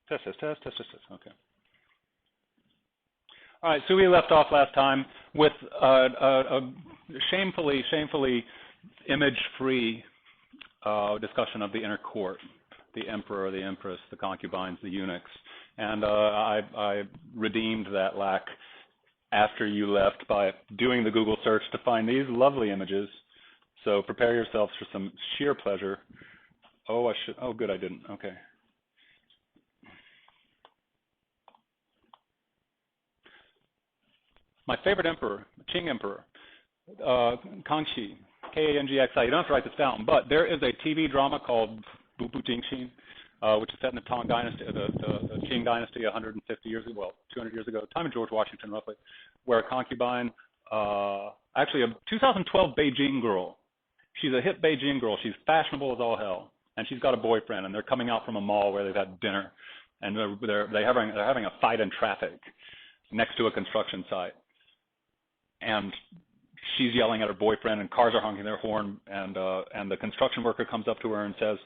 Test, test, test, test, test, test. Okay. All right, so we left off last time with a shamefully image-free discussion of the inner court, the emperor, the empress, the concubines, the eunuchs. And I redeemed that lack after you left by doing the Google search to find these lovely images. So prepare yourselves for some sheer pleasure. Oh, good, I didn't. Okay. My favorite emperor, Qing emperor, Kangxi, Kangxi. You don't have to write this down, but there is a TV drama called Bubu Jingxin, which is set in the Tang Dynasty, the Qing Dynasty 150 years ago, well, 200 years ago, time of George Washington roughly, where a concubine, actually a 2012 Beijing girl, she's a hip Beijing girl, she's fashionable as all hell, and she's got a boyfriend, and they're coming out from a mall where they've had dinner, and they're having a fight in traffic next to a construction site. And she's yelling at her boyfriend, and cars are honking their horn, and the construction worker comes up to her and says,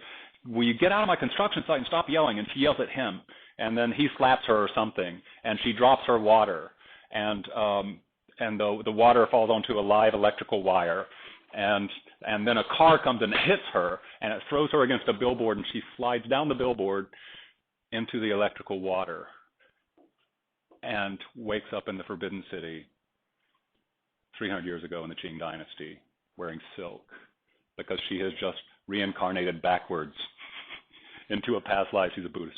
"Will you get out of my construction site and stop yelling?" And she yells at him, and then he slaps her or something, and she drops her water, and the water falls onto a live electrical wire, and then a car comes and hits her, and it throws her against a billboard, and she slides down the billboard into the electrical water, and wakes up in the Forbidden City 300 years ago in the Qing Dynasty, wearing silk, because she has just reincarnated backwards into a past life. She's a Buddhist,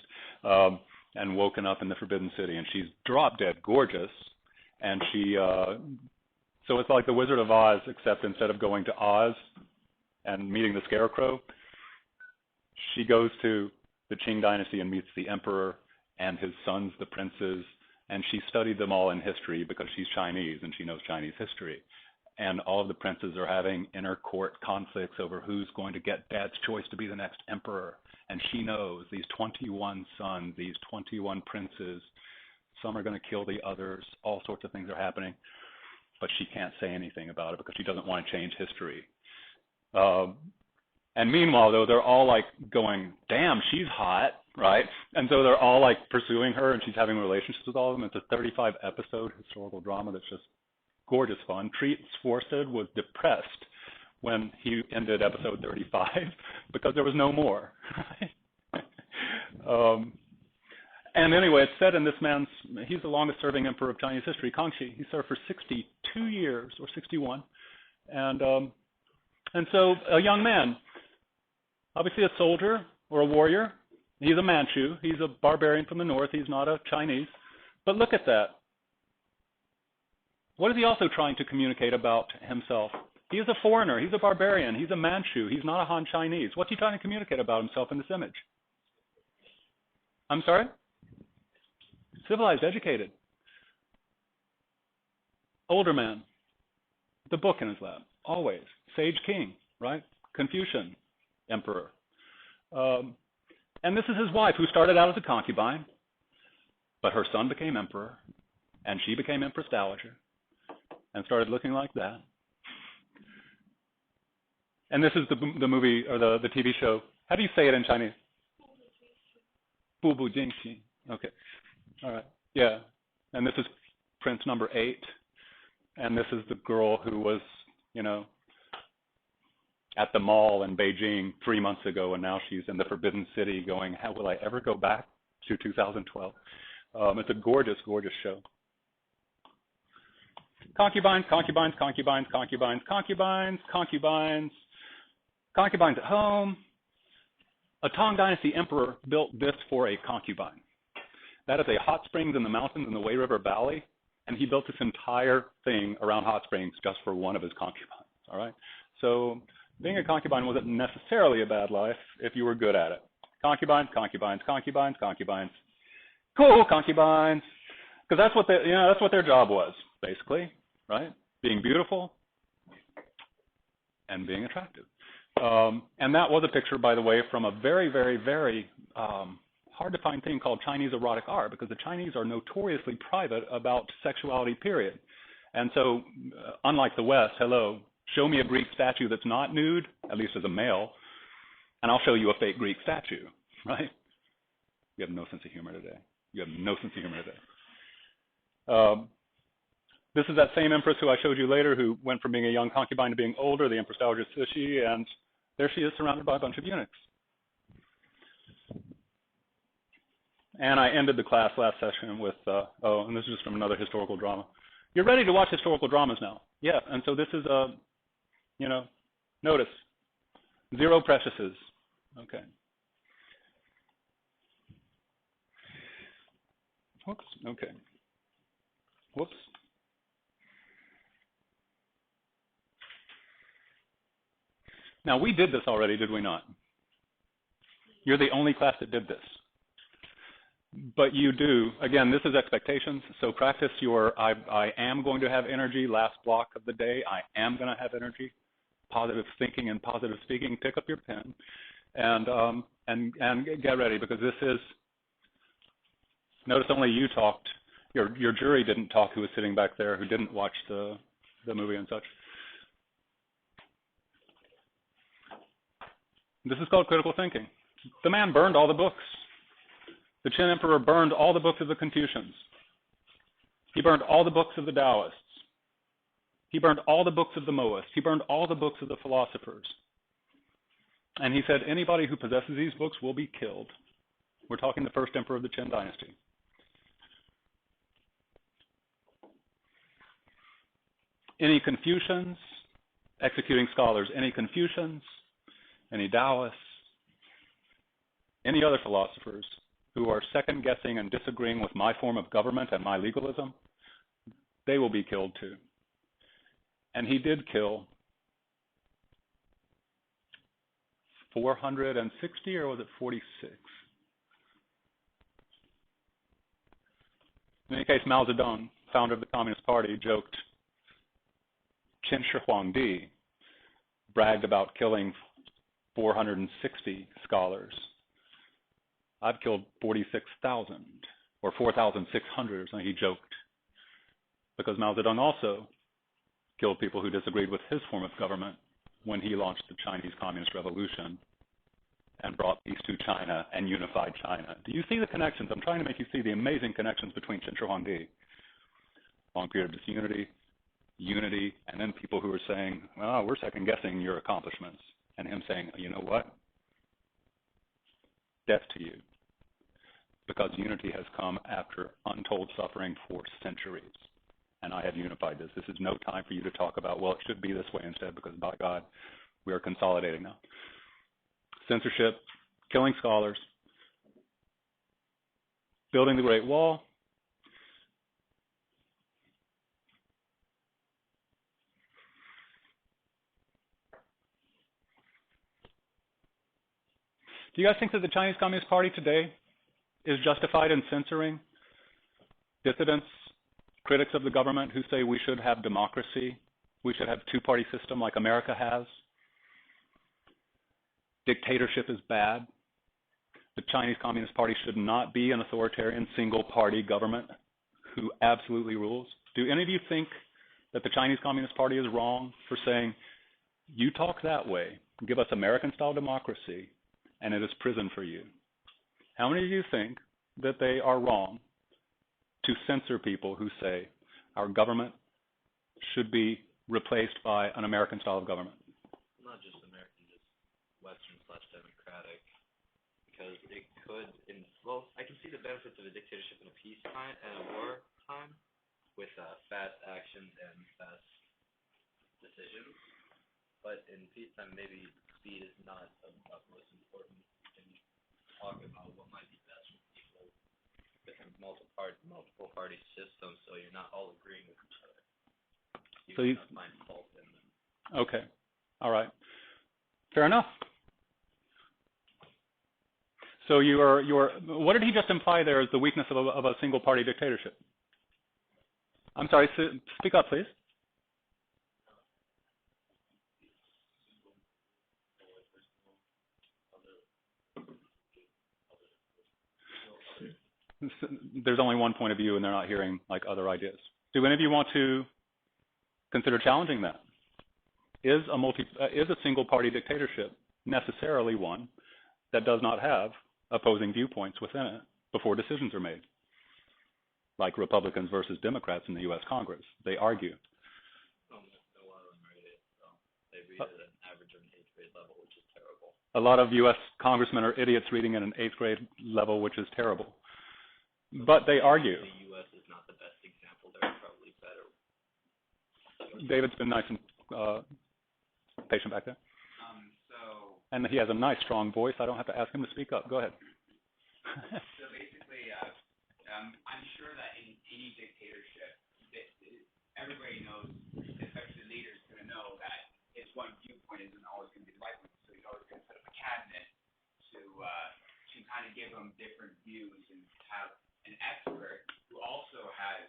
and woken up in the Forbidden City, and she's drop dead gorgeous, and she, so it's like the Wizard of Oz, except instead of going to Oz and meeting the Scarecrow, she goes to the Qing Dynasty and meets the emperor and his sons, the princes, and she studied them all in history because she's Chinese and she knows Chinese history. And all of the princes are having inner court conflicts over who's going to get dad's choice to be the next emperor. And she knows these 21 sons, these 21 princes, some are going to kill the others, all sorts of things are happening, but she can't say anything about it because she doesn't want to change history. And meanwhile, though, they're all like going, damn, she's hot, right? And so they're all like pursuing her, and she's having relationships with all of them. It's a 35-episode historical drama that's just gorgeous fun. Treat Sforced was depressed when he ended episode 35 because there was no more. And anyway, it's set in this man's, he's the longest serving emperor of Chinese history, Kangxi. He served for 62 years or 61. And so a young man, obviously a soldier or a warrior. He's a Manchu. He's a barbarian from the north. He's not a Chinese. But look at that. What is he also trying to communicate about himself? He is a foreigner. He's a barbarian. He's a Manchu. He's not a Han Chinese. What's he trying to communicate about himself in this image? I'm sorry? Civilized, educated. Older man. The book in his lap. Always. Sage king, right? Confucian emperor. And this is his wife, who started out as a concubine, but her son became emperor, and she became Empress Dowager, and started looking like that. And this is the movie, or the TV show. How do you say it in Chinese? Bubu Jingxi. Okay. All right. Yeah. And this is Prince number 8. And this is the girl who was, at the mall in Beijing 3 months ago, and now she's in the Forbidden City going, how will I ever go back to 2012? It's a gorgeous, gorgeous show. Concubines, concubines, concubines, concubines, concubines, concubines, concubines at home. A Tang Dynasty emperor built this for a concubine. That is a hot springs in the mountains in the Wei River Valley, and he built this entire thing around hot springs just for one of his concubines, all right? So being a concubine wasn't necessarily a bad life if you were good at it. Concubines, concubines, concubines, concubines. Cool, concubines. Because that's what their job was, basically, right? Being beautiful and being attractive. And that was a picture, by the way, from a very, very, very hard to find thing called Chinese erotic art, because the Chinese are notoriously private about sexuality, period. And so, unlike the West, show me a Greek statue that's not nude, at least as a male, and I'll show you a fake Greek statue, right? You have no sense of humor today. You have no sense of humor today. This is that same empress who I showed you later, who went from being a young concubine to being older, the Empress Dowager Cixi, and there she is surrounded by a bunch of eunuchs. And I ended the class last session with, and this is just from another historical drama. You're ready to watch historical dramas now. Yeah, and so this is notice, 0 preciouses. Okay. Whoops, okay. Whoops. Now, we did this already, did we not? You're the only class that did this. But you do, again, this is expectations, so practice your I am going to have energy last block of the day. I am going to have energy, positive thinking and positive speaking. Pick up your pen and get ready, because this is, notice only you talked. Your jury didn't talk, who was sitting back there, who didn't watch the movie and such. This is called critical thinking. The man burned all the books. The Qin Emperor burned all the books of the Confucians. He burned all the books of the Taoists. He burned all the books of the Mohists. He burned all the books of the philosophers. And he said, anybody who possesses these books will be killed. We're talking the first emperor of the Qin dynasty. Any Confucians, executing scholars, any Confucians, any Taoists, any other philosophers who are second-guessing and disagreeing with my form of government and my legalism, they will be killed too. And he did kill 460, or was it 46? In any case, Mao Zedong, founder of the Communist Party, joked, Qin Shi Huangdi bragged about killing 460 scholars. I've killed 46,000 or 4,600 or something, he joked. Because Mao Zedong also killed people who disagreed with his form of government when he launched the Chinese Communist Revolution and brought peace to China and unified China. Do you see the connections? I'm trying to make you see the amazing connections between Qin Shi Huangdi, long period of disunity, unity, and then people who are saying, well, we're second guessing your accomplishments. And him saying, you know what? Death to you. Because unity has come after untold suffering for centuries. And I have unified this. This is no time for you to talk about, well, it should be this way instead, because by God, we are consolidating now. Censorship, killing scholars, building the Great Wall. Do you guys think that the Chinese Communist Party today is justified in censoring dissidents, critics of the government who say we should have democracy, we should have two-party system like America has? Dictatorship is bad. The Chinese Communist Party should not be an authoritarian single-party government who absolutely rules. Do any of you think that the Chinese Communist Party is wrong for saying, you talk that way, give us American-style democracy, and it is prison for you? How many of you think that they are wrong to censor people who say our government should be replaced by an American style of government? Not just American, just Western/democratic, because it could, well, I can see the benefits of a dictatorship in a peacetime and a war time with fast actions and fast decisions, but in peacetime maybe speed is not of utmost importance, and talk about what might be best for people within multiple party systems, so you're not all agreeing with each other. You can find fault in them. Okay. All right. Fair enough. So what did he just imply there as the weakness of a single party dictatorship? I'm sorry, speak up, please. There's only one point of view, and they're not hearing like other ideas. Do any of you want to consider challenging that? Is a single party dictatorship necessarily one that does not have opposing viewpoints within it before decisions are made, like Republicans versus Democrats in the U.S. Congress. They argue. A lot of them read it, so they read it at an average of an 8th grade level, which is terrible. A lot of U.S. congressmen are idiots reading at an 8th grade level, which is terrible. But they argue. The U.S. is not the best example. They're probably better. David's been nice and patient back there. And he has a nice, strong voice. I don't have to ask him to speak up. Go ahead. So basically, I'm sure that in any dictatorship, everybody knows, especially the leaders, going to know that his one viewpoint isn't always going to be the right one. So he's always going to set up a cabinet to kind of give them different views and have an expert who also has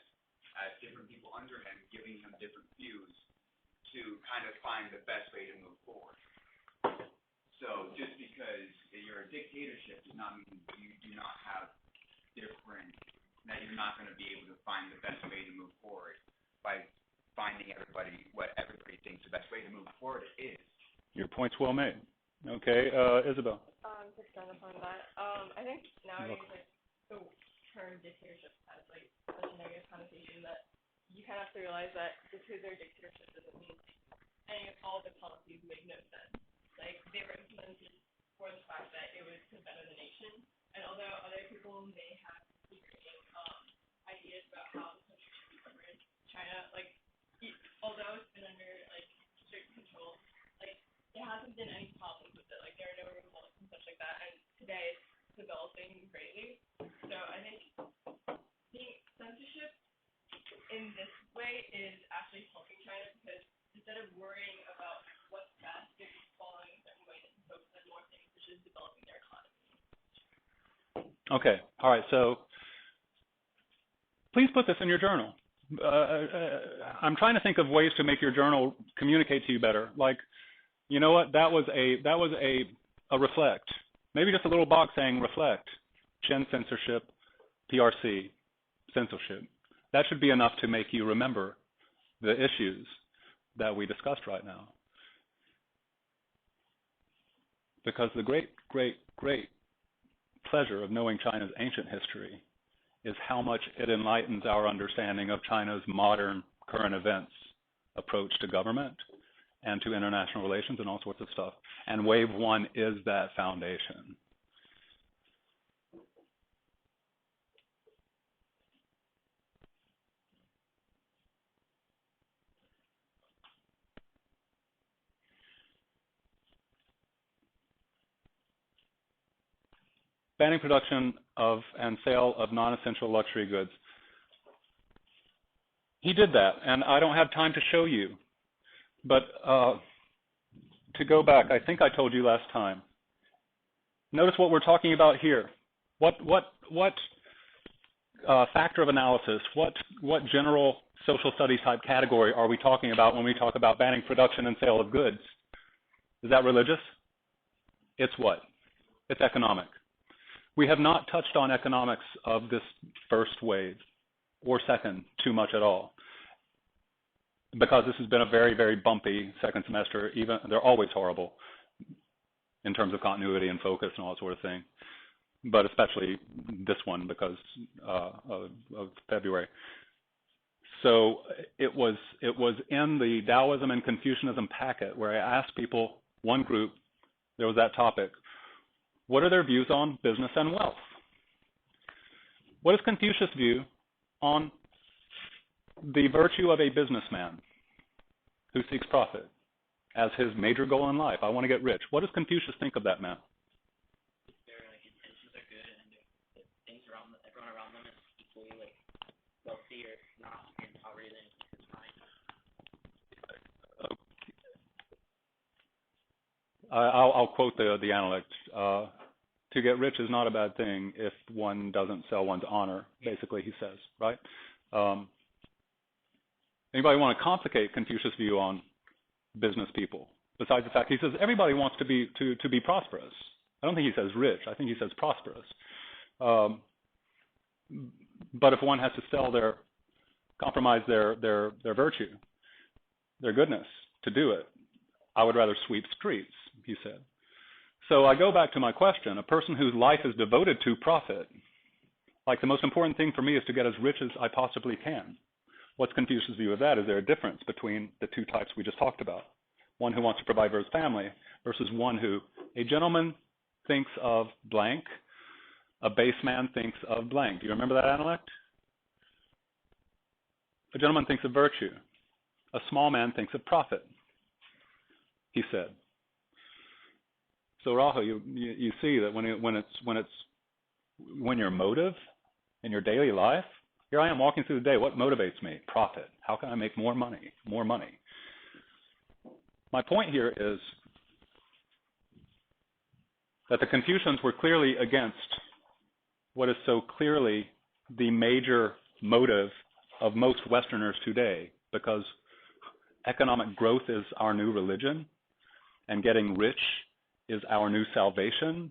different people under him giving him different views to kind of find the best way to move forward. So just because you're a dictatorship does not mean you do not have different, that you're not going to be able to find the best way to move forward by finding what everybody thinks the best way to move forward is. Your point's well made. Okay, Isabel. To expand upon that, I think nowadays, like, the term dictatorship has, like, such a negative connotation that you kind of have to realize that just because they're a dictatorship doesn't mean any of all the policies make no sense. Like, they were implemented for the fact that it was to better the nation, and although other people may have different ideas about how the country should be governed, China, like, although it's been under, like, strict control, like, there hasn't been any problems with it. Like, there are no revolts and such like that, and today it's developing greatly. So I think being censorship in this way is actually helping China, because instead of worrying about what's best, they're just following a certain way and focus on more things, which is developing their economy. Okay. All right. So please put this in your journal. I'm trying to think of ways to make your journal communicate to you better. Like, you know what? That was a reflect. Maybe just a little box saying reflect, Chen censorship, PRC, censorship. That should be enough to make you remember the issues that we discussed right now. Because the great, great, great pleasure of knowing China's ancient history is how much it enlightens our understanding of China's modern current events approach to government and to international relations and all sorts of stuff. And wave one is that foundation. Banning production of and sale of non-essential luxury goods. He did that, and I don't have time to show you. But to go back, I think I told you last time. Notice what we're talking about here. What factor of analysis, what general social studies type category are we talking about when we talk about banning production and sale of goods? Is that religious? It's what? It's economic. We have not touched on economics of this first wave or second too much at all, because this has been a very, very bumpy second semester. Even they're always horrible in terms of continuity and focus and all that sort of thing, but especially this one because of February. So it was in the Daoism and Confucianism packet where I asked people, one group, there was that topic, what are their views on business and wealth? What is Confucius' view on the virtue of a businessman who seeks profit as his major goal in life? I want to get rich. What does Confucius think of that man? Their intentions are good, and if things around everyone around them is equally like wealthy or not in poverty, then it's fine. I'll quote the analect. To get rich is not a bad thing if one doesn't sell one's honor, basically, he says, right? Anybody want to complicate Confucius' view on business people? Besides the fact he says everybody wants to be prosperous. I don't think he says rich. I think he says prosperous. But if one has to compromise their virtue, their goodness to do it, I would rather sweep streets, he said. So I go back to my question, a person whose life is devoted to profit, like the most important thing for me is to get as rich as I possibly can. What's Confucius' view of that? Is there a difference between the two types we just talked about? One who wants to provide for his family versus one who, a gentleman thinks of blank, a base man thinks of blank. Do you remember that intellect? A gentleman thinks of virtue. A small man thinks of profit, he said. So Rahul, you see that when your motive in your daily life, here I am walking through the day, what motivates me? Profit. How can I make more money? More money. My point here is that the Confucians were clearly against what is so clearly the major motive of most Westerners today, because economic growth is our new religion, and getting rich is our new salvation,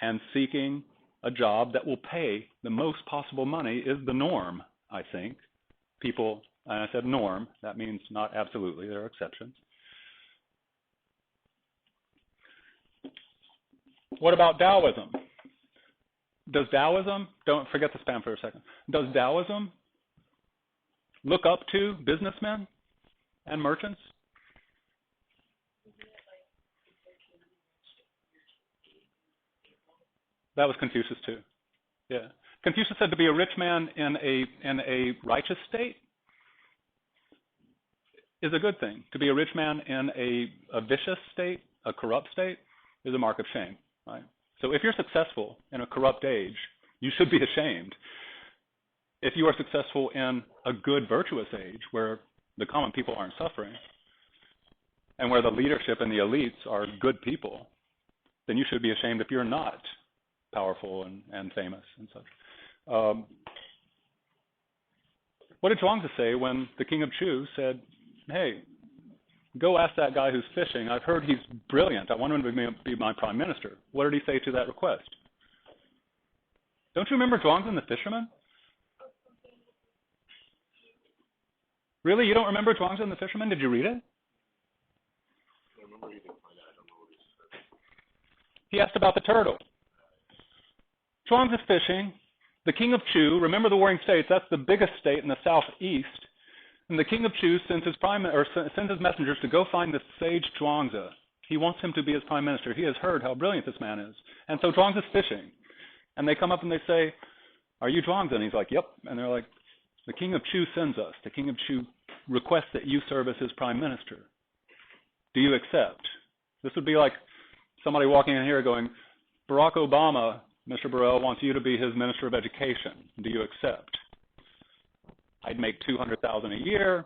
and seeking a job that will pay the most possible money is the norm, I think. People, and I said norm, that means not absolutely, there are exceptions. What about Daoism? Does Daoism, don't forget the spam for a second, does Daoism look up to businessmen and merchants? That was Confucius too. Yeah. Confucius said to be a rich man in a righteous state is a good thing. To be a rich man in a vicious state, a corrupt state, is a mark of shame. Right? So if you're successful in a corrupt age, you should be ashamed. If you are successful in a good, virtuous age where the common people aren't suffering, and where the leadership and the elites are good people, then you should be ashamed if you're not powerful and famous and such. What did Zhuangzi say when the king of Chu said, hey, go ask that guy who's fishing. I've heard he's brilliant. I want him to be my prime minister. What did he say to that request? Don't you remember Zhuangzi and the fisherman? Really? You don't remember Zhuangzi and the fisherman? Did you read it? I remember reading it. I don't know what he said. He asked about the turtle. Zhuangzi's fishing. The king of Chu, remember the Warring States, that's the biggest state in the southeast. And the king of Chu sends his messengers to go find the sage Zhuangzi. He wants him to be his prime minister. He has heard how brilliant this man is. And so Zhuangzi's fishing. And they come up and they say, are you Zhuangzi? And he's like, yep. And they're like, the king of Chu sends us. The king of Chu requests that you serve as his prime minister. Do you accept? This would be like somebody walking in here going, Barack Obama, Mr. Burrell, wants you to be his minister of education. Do you accept? I'd make $200,000 a year,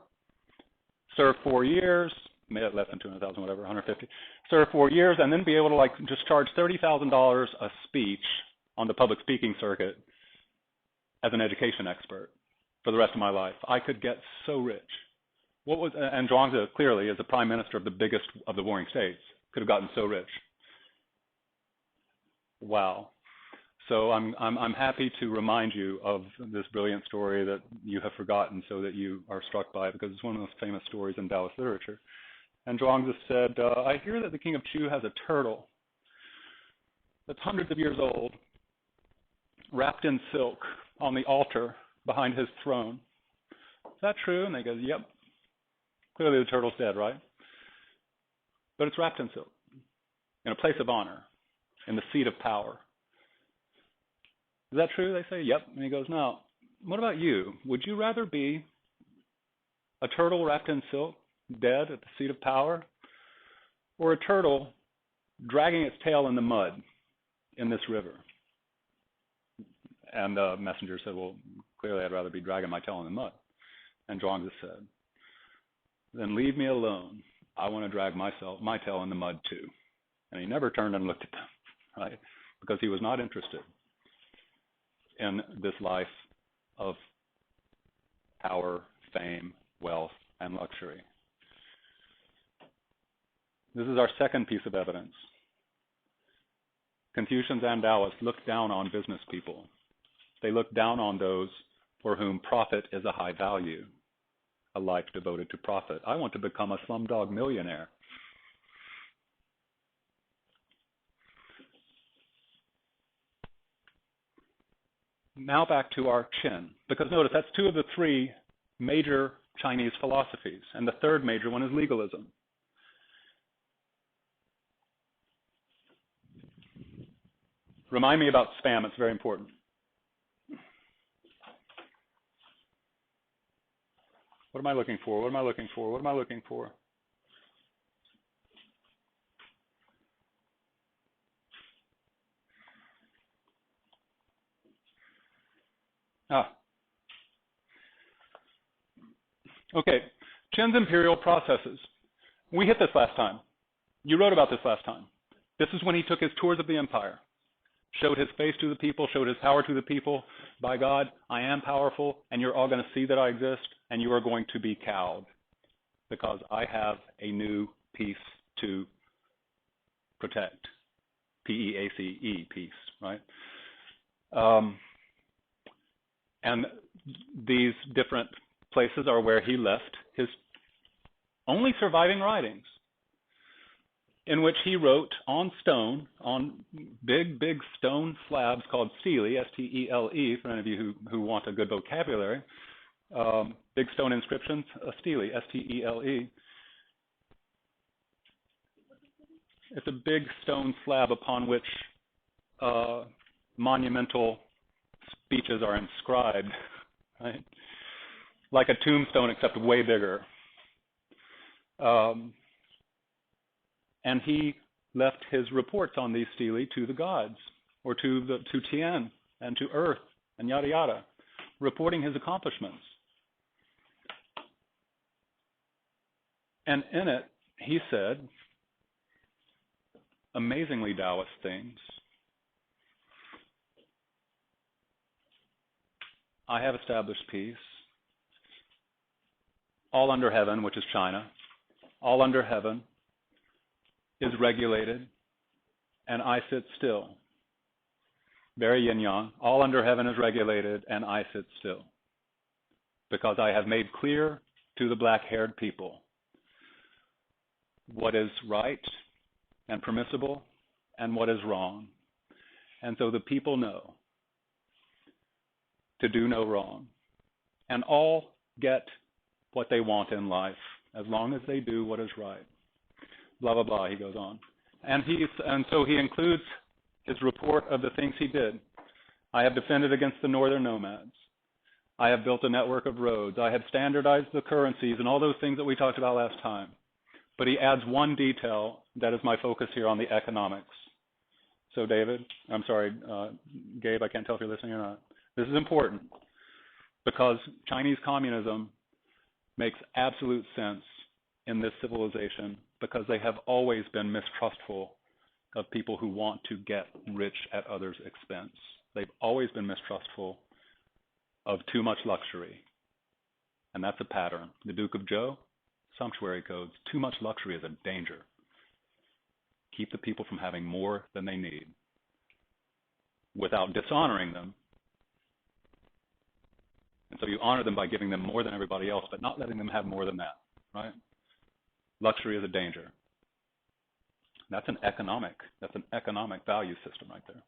serve 4 years, less than 200,000, whatever, 150, serve 4 years, and then be able to just charge $30,000 a speech on the public speaking circuit as an education expert for the rest of my life. I could get so rich. And Zhuangzi clearly, as the prime minister of the biggest of the Warring States, could have gotten so rich. Wow. So I'm happy to remind you of this brilliant story that you have forgotten so that you are struck by it, because it's one of the most famous stories in Taoist literature. And Zhuangzi said, I hear that the king of Chu has a turtle that's hundreds of years old, wrapped in silk on the altar behind his throne. Is that true? And they go, yep. Clearly the turtle's dead, right? But it's wrapped in silk, in a place of honor, in the seat of power. Is that true? They say, yep. And he goes, now, what about you? Would you rather be a turtle wrapped in silk, dead at the seat of power, or a turtle dragging its tail in the mud in this river? And the messenger said, well, clearly I'd rather be dragging my tail in the mud. And Zhuangzi said, then leave me alone. I want to drag my tail in the mud too. And he never turned and looked at them, right? Because he was not interested in this life of power, fame, wealth, and luxury. This is our second piece of evidence. Confucians and Taoists look down on business people. They look down on those for whom profit is a high value, a life devoted to profit. I want to become a slumdog millionaire. now back to our Qin, because notice that's two of the three major Chinese philosophies, and the third major one is legalism. Remind me about spam, it's very important. What am I looking for? What am I looking for? What am I looking for? Okay, Qin's Imperial Processes. We hit this last time. You wrote about this last time. This is when he took his tours of the empire, showed his face to the people, showed his power to the people. By God, I am powerful, and you're all going to see that I exist, and you are going to be cowed because I have a new peace to protect. P-E-A-C-E, peace, right? And these different places are where he left his only surviving writings, in which he wrote on stone, on big stone slabs called stele, S-T-E-L-E, for any of you who want a good vocabulary, big stone inscriptions, stele, S-T-E-L-E. It's a big stone slab upon which monumental speeches are inscribed, right? Like a tombstone, except way bigger. And he left his reports on these stele to the gods, or to Tian, and to Earth, and yada yada, reporting his accomplishments. And in it, he said amazingly Taoist things. I have established peace. All under heaven, which is China, all under heaven is regulated, and I sit still. Very yin-yang. All under heaven is regulated, and I sit still. Because I have made clear to the black-haired people what is right and permissible and what is wrong. And so the people know to do no wrong. And all get what they want in life, as long as they do what is right. Blah, blah, blah, he goes on. And so he includes his report of the things he did. I have defended against the northern nomads. I have built a network of roads. I have standardized the currencies and all those things that we talked about last time. But he adds one detail that is my focus here on the economics. So Gabe, I can't tell if you're listening or not. This is important because Chinese communism makes absolute sense in this civilization because they have always been mistrustful of people who want to get rich at others' expense. They've always been mistrustful of too much luxury. And that's a pattern. The Duke of Zhou, sumptuary codes. Too much luxury is a danger. Keep the people from having more than they need without dishonoring them. And so you honor them by giving them more than everybody else, but not letting them have more than that, right? Luxury is a danger. That's an economic value system right there.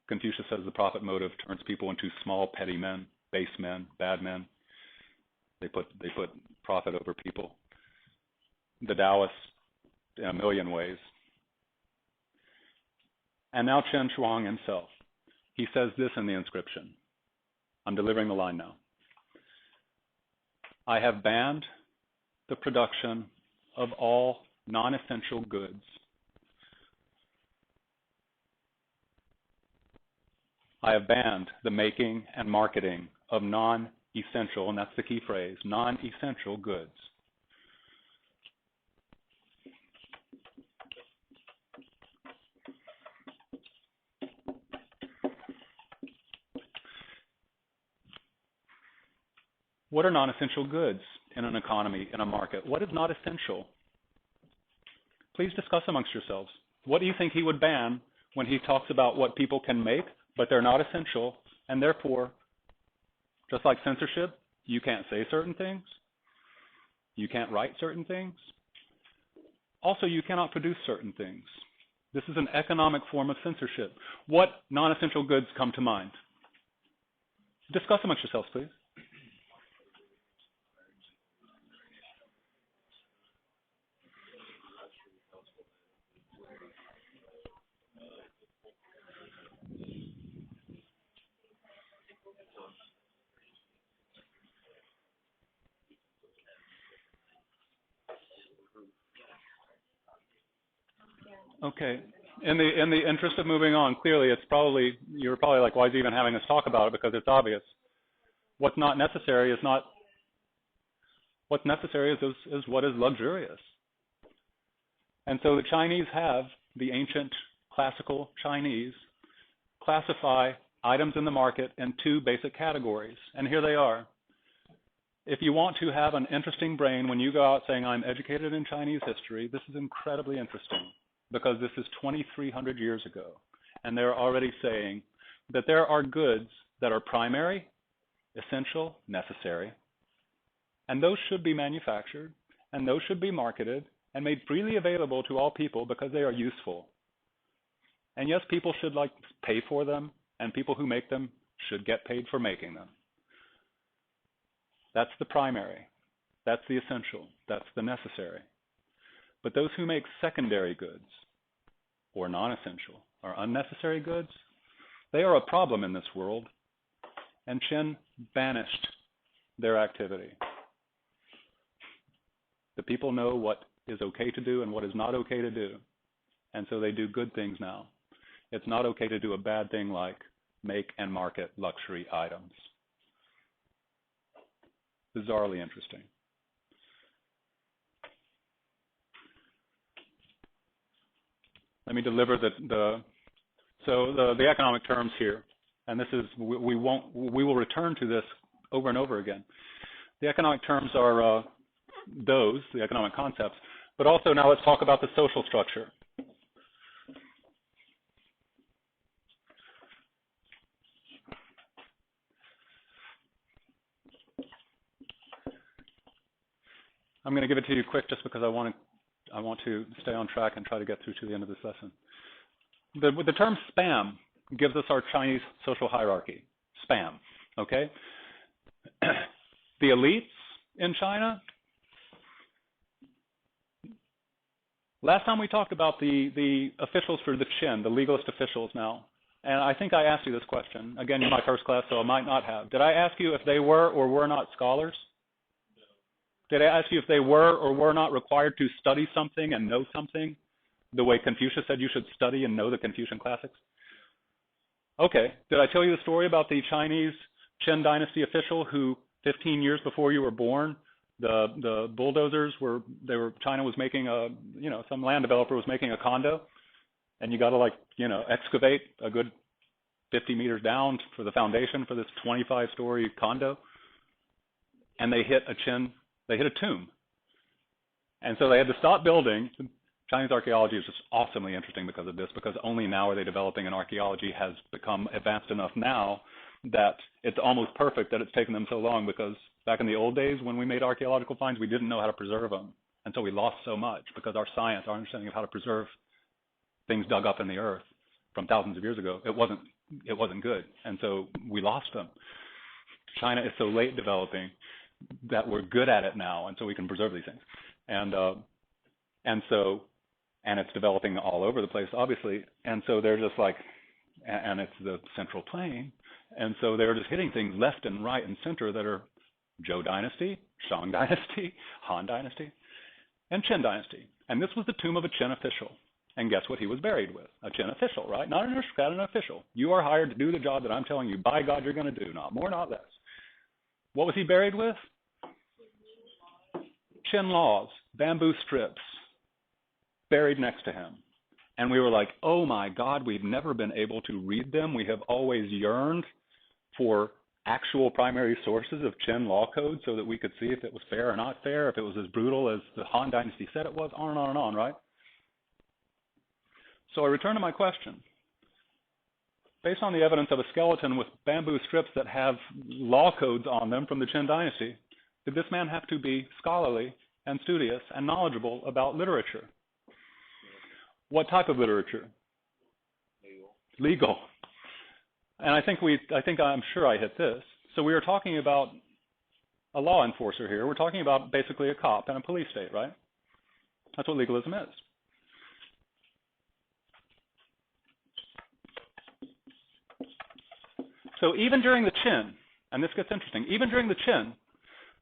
Confucius says the profit motive turns people into small, petty men, base men, bad men. They put profit over people. The Taoists in a million ways. And now Chen Shuang himself. He says this in the inscription. I'm delivering the line now. I have banned the production of all non-essential goods. I have banned the making and marketing of non-essential, and that's the key phrase, non-essential goods. What are non-essential goods in an economy, in a market? What is not essential? Please discuss amongst yourselves. What do you think he would ban when he talks about what people can make, but they're not essential, and therefore, just like censorship, you can't say certain things, you can't write certain things, also you cannot produce certain things. This is an economic form of censorship. What non-essential goods come to mind? Discuss amongst yourselves, please. Okay. In the interest of moving on, clearly you're probably like, why is he even having us talk about it? Because it's obvious. What's not necessary is not. What's necessary is what is luxurious. And so the Chinese have, the ancient classical Chinese, classify items in the market in two basic categories. And here they are. If you want to have an interesting brain when you go out saying, I'm educated in Chinese history, this is incredibly interesting because this is 2,300 years ago. And they're already saying that there are goods that are primary, essential, necessary, and those should be manufactured, and those should be marketed and made freely available to all people because they are useful. And yes, people should pay for them, and people who make them should get paid for making them. That's the primary. That's the essential. That's the necessary. But those who make secondary goods, or non-essential, or unnecessary goods, they are a problem in this world. And Qin banished their activity. The people know what is okay to do and what is not okay to do. And so they do good things now. It's not okay to do a bad thing like make and market luxury items. Bizarrely interesting. Let me deliver the economic terms here, and this is we will return to this over and over again. The economic terms are the economic concepts, but also now let's talk about the social structure. I'm going to give it to you quick just because I want to stay on track and try to get through to the end of this lesson. The term spam gives us our Chinese social hierarchy. Spam, okay? The elites in China, last time we talked about the officials for the Qin, the legalist officials now, and I think I asked you this question. Again, you're my first class, so I might not have. Did I ask you if they were or were not scholars? Did I ask you if they were or were not required to study something and know something, the way Confucius said you should study and know the Confucian classics? Okay. Did I tell you the story about the Chinese Qin Dynasty official who 15 years before you were born, the bulldozers China was making some land developer was making a condo, and you got to excavate a good 50 meters down for the foundation for this 25-story condo, and they hit a tomb. And so they had to stop building. Chinese archaeology is just awesomely interesting because of this, because only now are they developing, and archaeology has become advanced enough now that it's almost perfect that it's taken them so long, because back in the old days when we made archaeological finds, we didn't know how to preserve them. And so we lost so much because our science, our understanding of how to preserve things dug up in the earth from thousands of years ago, it wasn't good. And so we lost them. China is so late developing that we're good at it now, and so we can preserve these things. And it's developing all over the place, obviously. And so they're just and it's the Central Plain, and so they're just hitting things left and right and center that are Zhou Dynasty, Shang Dynasty, Han Dynasty, and Qin Dynasty. And this was the tomb of a Qin official. And guess what he was buried with? A Qin official, right? Not an aristocrat, an official. You are hired to do the job that I'm telling you, by God, you're going to do. Not more, not less. What was he buried with? Qin laws, bamboo strips, buried next to him. And we were like, oh my God, we've never been able to read them. We have always yearned for actual primary sources of Qin law code so that we could see if it was fair or not fair, if it was as brutal as the Han Dynasty said it was, on and on, right? So I return to my question. Based on the evidence of a skeleton with bamboo strips that have law codes on them from the Qin Dynasty, did this man have to be scholarly and studious and knowledgeable about literature? What type of literature? Legal. And I'm sure I hit this. So we were talking about a law enforcer here. We're talking about basically a cop and a police state, right? That's what legalism is. So even during the Qin, and this gets interesting, even during the Qin,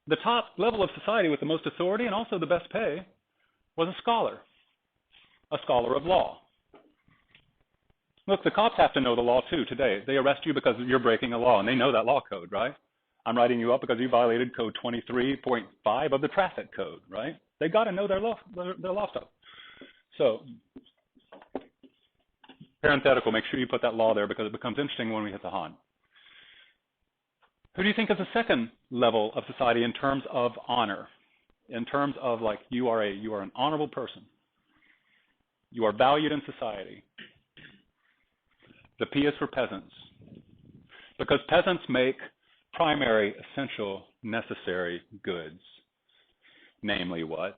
the top level of society with the most authority and also the best pay was a scholar of law. Look, the cops have to know the law too today. They arrest you because you're breaking a law, and they know that law code, right? I'm writing you up because you violated code 23.5 of the traffic code, right? They got to know their law stuff. So, parenthetical, make sure you put that law there because it becomes interesting when we hit the Han. Who do you think is the second level of society in terms of honor? In terms of like you are an honorable person. You are valued in society. The P is for peasants. Because peasants make primary, essential, necessary goods. Namely what?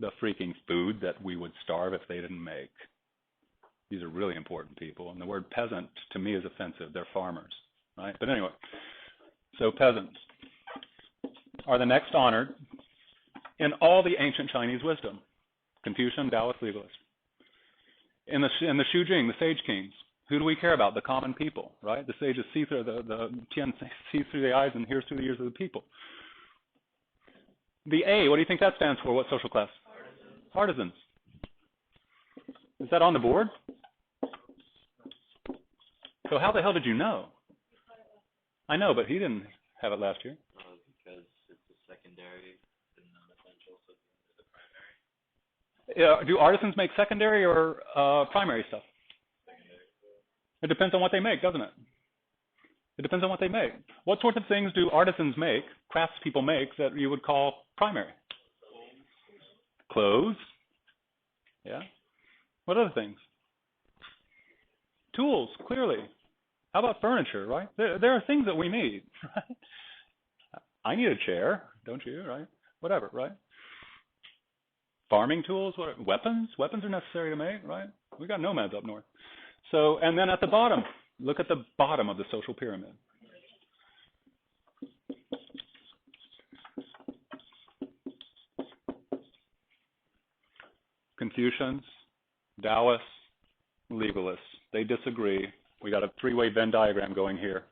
The freaking food that we would starve if they didn't make. These are really important people. And the word peasant to me is offensive. They're farmers, right? But anyway, so peasants are the next honored in all the ancient Chinese wisdom. Confucian, Taoist, legalist. In the Shujing, the sage kings, who do we care about? The common people, right? The sages see through the Tian sees through the eyes and hears through the ears of the people. The A, what do you think that stands for? What social class? Artisans. Is that on the board? So how the hell did you know? I know, but he didn't have it last year. Because it's a secondary and non-essential, so it's a primary. Do artisans make secondary or primary stuff? It depends on what they make, doesn't it? It depends on what they make. What sorts of things do artisans make, craftspeople make, that you would call primary? Clothes. Yeah. What other things? Tools, clearly. How about furniture, right? There are things that we need, right? I need a chair, don't you, right? Whatever, right? Farming tools, weapons? Weapons are necessary to make, right? We got nomads up north. So, and then at the bottom, look at the bottom of the social pyramid. Confucians, Taoists, legalists. They disagree. We got a three-way Venn diagram going here.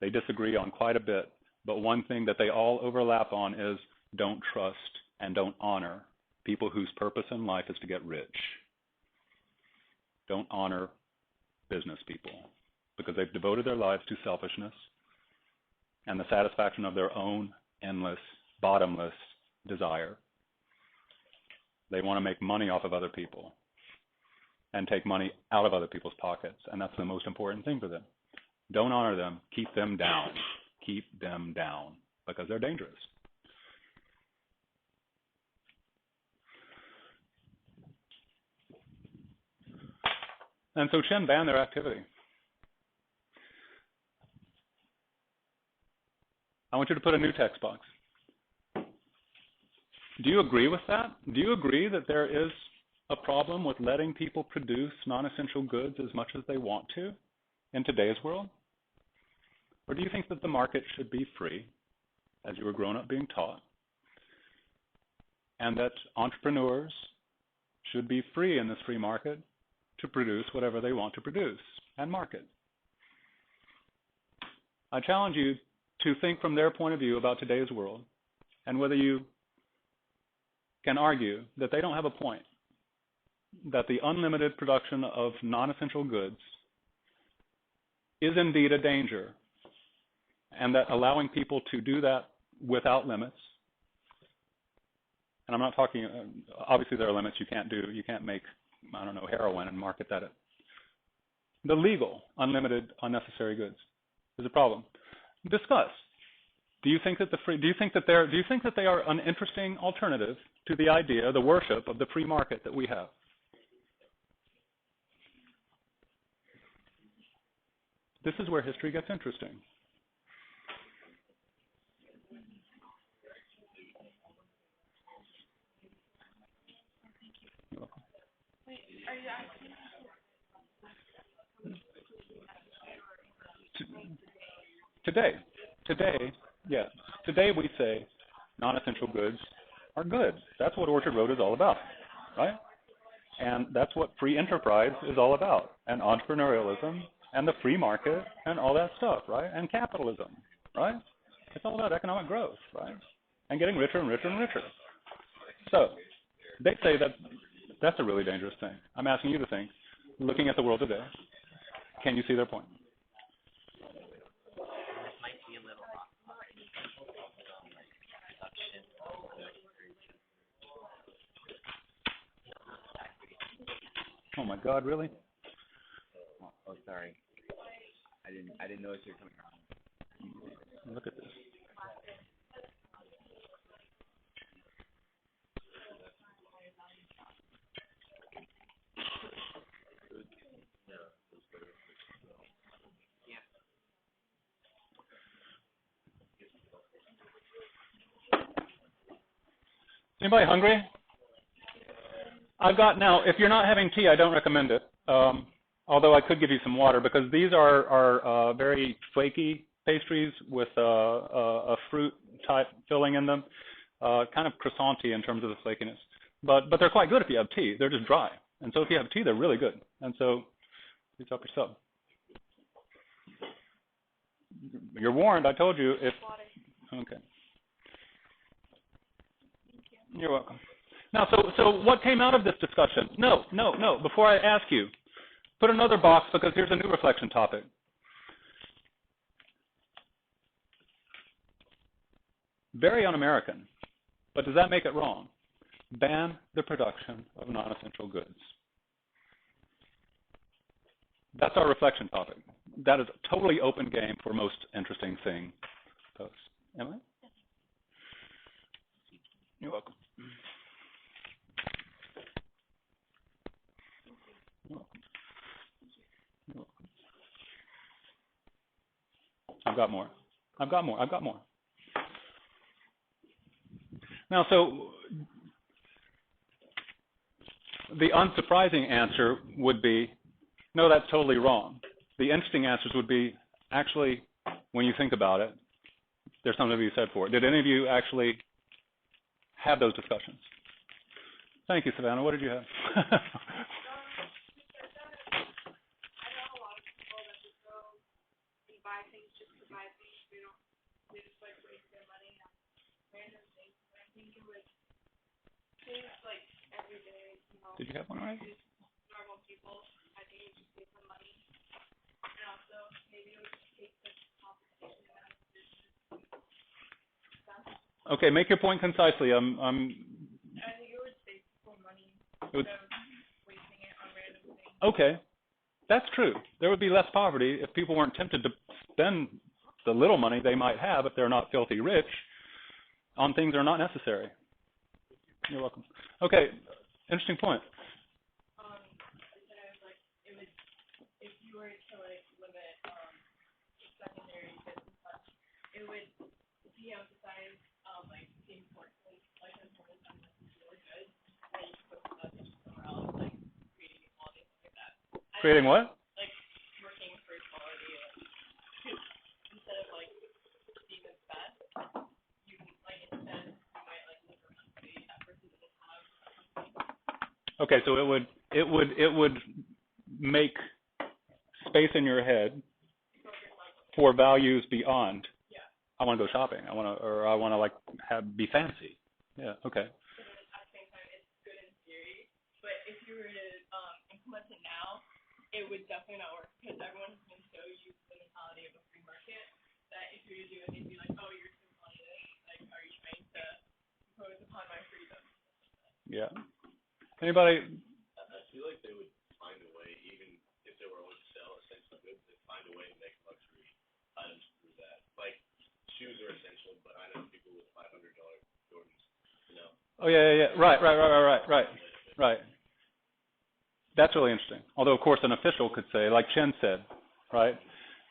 They disagree on quite a bit. But one thing that they all overlap on is don't trust and don't honor people whose purpose in life is to get rich. Don't honor business people because they've devoted their lives to selfishness and the satisfaction of their own endless, bottomless desire. They want to make money off of other people and take money out of other people's pockets, and that's the most important thing for them. Don't honor them. Keep them down. Keep them down because they're dangerous. And so Qin banned their activity. I want you to put a new text box. Do you agree with that? Do you agree that there is a problem with letting people produce non-essential goods as much as they want to in today's world? Or do you think that the market should be free, as you were grown up being taught, and that entrepreneurs should be free in this free market to produce whatever they want to produce and market? I challenge you to think from their point of view about today's world and whether you can argue that they don't have a point, that the unlimited production of non-essential goods is indeed a danger, and that allowing people to do that without limits, and I'm not talking, obviously there are limits you can't make, I don't know, heroin and market that. The legal, unlimited, unnecessary goods is a problem. Discuss. Do you think that they are an interesting alternative to the idea, the worship of the free market that we have? This is where history gets interesting. You're welcome. Today, yeah. Today we say non-essential goods are good. That's what Orchard Road is all about, right? And that's what free enterprise is all about, and entrepreneurialism, and the free market, and all that stuff, right? And capitalism, right? It's all about economic growth, right? And getting richer and richer and richer. So they say that that's a really dangerous thing. I'm asking you to think, looking at the world today, can you see their point? Oh my God, really? Oh, sorry. I didn't notice you were coming around. Look at this. Anybody hungry? I've got now, if you're not having tea, I don't recommend it. Although I could give you some water, because these are very flaky pastries with a fruit type filling in them, kind of croissant-y in terms of the flakiness. But they're quite good if you have tea. They're just dry. And so if you have tea, they're really good. And so please help yourself. You're warned. I told you. If okay. You're welcome. Now, so what came out of this discussion? No. Before I ask you, put another box, because here's a new reflection topic. Very un-American, but does that make it wrong? Ban the production of non-essential goods. That's our reflection topic. That is a totally open game for most interesting thing posts. Am I? You're welcome. I've got more. Now, so the unsurprising answer would be, no, that's totally wrong. The interesting answers would be, actually, when you think about it, there's something to be said for it. Did any of you actually have those discussions? Thank you, Savannah. What did you have? Did you have one already? Normal people, I think it just save them money. And also, maybe it would take the competition out of business. Okay, make your point concisely. I think it would save people money instead of wasting it on random things. Okay, that's true. There would be less poverty if people weren't tempted to spend the little money they might have, if they're not filthy rich, on things that are not necessary. You're welcome. Okay, interesting point. It would, if you were to limit secondary goods and such, it would de-emphasize the importance of really good, and you put that somewhere else, creating equality, stuff like that. Creating what? Working for equality, instead of being the best, you can instead you might look for that person doesn't have. Okay, so it would make space in your head for values beyond. Yeah. I want to go shopping. I want to be fancy. Yeah. Okay. At the same time, it's good in theory, but if you were to implement it now, it would definitely not work, because everyone has been so used to the mentality of a free market that if you were to do it, they'd be like, "Oh, you're so communist. Are you trying to impose upon my freedom?" Yeah. Anybody? I feel like they would find a way, even if they were only to sell essential goods, they'd find a way to make luxury items through that. Shoes are essential, but I know people with $500 Jordans, Oh yeah. Right. That's really interesting. Although, of course, an official could say, like Chen said, right?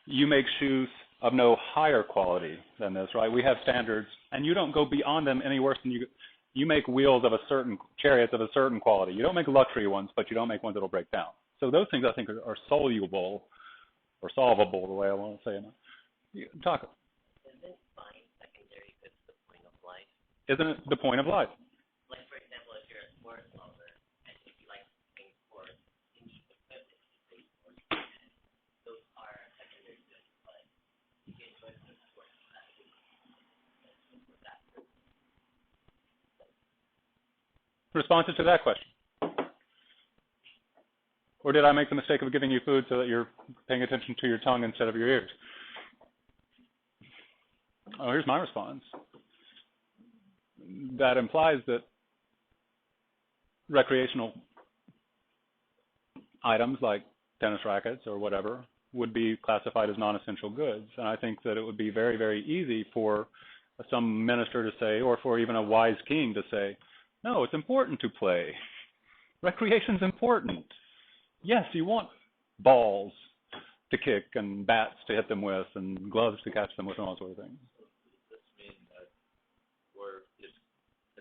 You make shoes of no higher quality than this, right? We have standards, and you don't go beyond them any worse than you. You make chariots of a certain quality. You don't make luxury ones, but you don't make ones that'll break down. So those things I think are soluble or solvable, the way I want to say it. Talk. Isn't buying secondary goods the point of life? Isn't it the point of life? Like, for example, if you're a sports lover and if you like playing sports, you need equipment to play sports. And those are secondary goods, but you can enjoy playing sports with that. Responses to that question? Or did I make the mistake of giving you food so that you're paying attention to your tongue instead of your ears? Oh, here's my response. That implies that recreational items like tennis rackets or whatever would be classified as non-essential goods. And I think that it would be very, very easy for some minister to say, or for even a wise king to say, no, it's important to play. Recreation's important. Yes, you want balls to kick and bats to hit them with and gloves to catch them with and all sorts of things. Does this mean that it's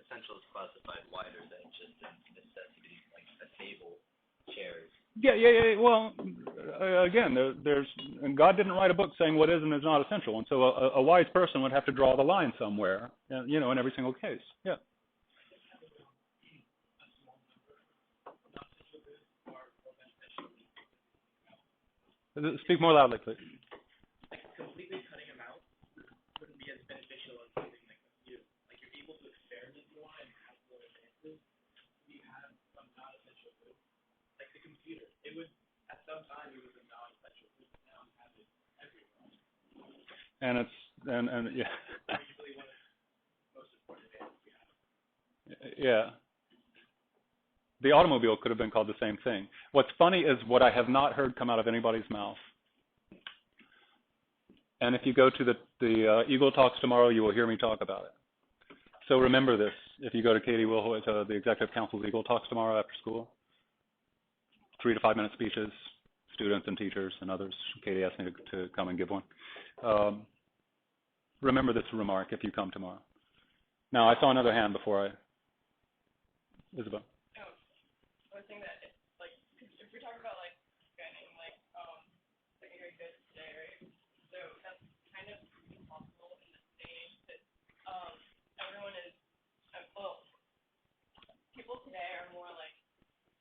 essential is classified wider than just necessities like a table, chairs? Yeah. Well, again, and God didn't write a book saying what is and is not essential, and so a wise person would have to draw the line somewhere, in every single case. Yeah. Speak more loudly, please. Like, completely cutting them out wouldn't be as beneficial as something like a few. Like, you're able to experiment more and have more advances. You have some non-essential goods. Like the computer. It was, at some time, it was a non-essential good, but now you have it everywhere. And it's, and yeah. It's really one of the most important advances we have. Yeah. The automobile could have been called the same thing. What's funny is what I have not heard come out of anybody's mouth. And if you go to the Eagle Talks tomorrow, you will hear me talk about it. So remember this. If you go to Katie Wilhoit, the Executive Council's Eagle Talks tomorrow after school, 3 to 5 minute speeches, students and teachers and others. Katie asked me to come and give one. Remember this remark if you come tomorrow. Now, I saw another hand before Isabel. I was saying that if we're talking about banning secondary goods today, right? So that's kind of impossible in this day and age that everyone is people today are more